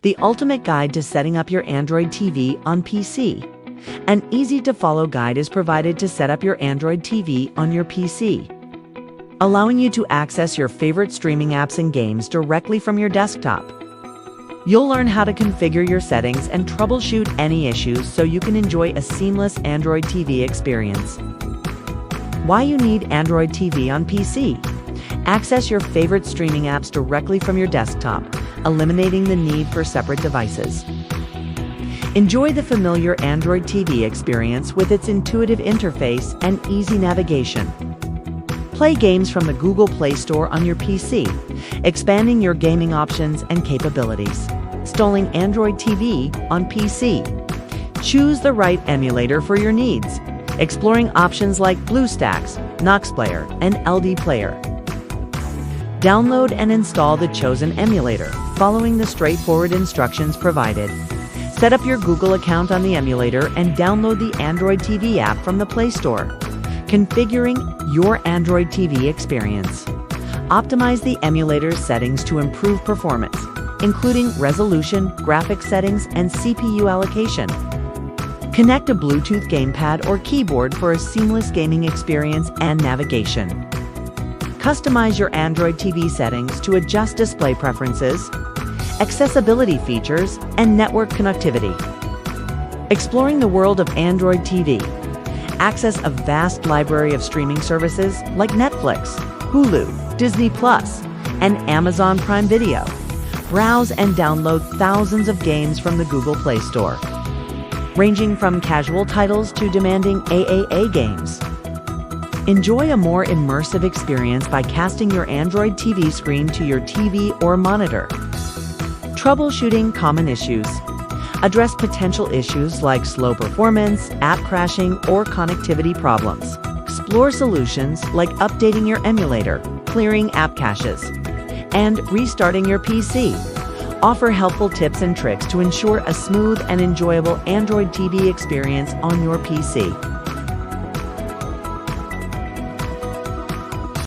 the ultimate guide to setting up your Android TV on PC. An easy-to-follow guide is provided to set up your Android TV on your PC, allowing you to access your favorite streaming apps and games directly from your desktop. You'll learn how to configure your settings and troubleshoot any issues so you can enjoy a seamless Android TV experience. Why you need Android TV on PC? Access your favorite streaming apps directly from your desktop, eliminating the need for separate devices. Enjoy the familiar Android TV experience with its intuitive interface and easy navigation. Play games from the Google Play Store on your PC, expanding your gaming options and capabilities. Installing Android TV on PC. Choose the right emulator for your needs, exploring options like BlueStacks, Nox Player, and LD Player. Download and install the chosen emulator, following the straightforward instructions provided. Set up your Google account on the emulator and download the Android TV app from the Play Store. Configuring your Android TV experience. Optimize the emulator's settings to improve performance, including resolution, graphics settings, and CPU allocation. Connect a Bluetooth gamepad or keyboard for a seamless gaming experience and navigation. Customize your Android TV settings to adjust display preferences, accessibility features, and network connectivity. Exploring the world of Android TV. Access a vast library of streaming services like Netflix, Hulu, Disney+, and Amazon Prime Video. Browse and download thousands of games from the Google Play Store, ranging from casual titles to demanding AAA games. Enjoy a more immersive experience by casting your Android TV screen to your TV or monitor. Troubleshooting common issues. Address potential issues like slow performance, app crashing, or connectivity problems. Explore solutions like updating your emulator, clearing app caches, and restarting your PC. Offer helpful tips and tricks to ensure a smooth and enjoyable Android TV experience on your PC.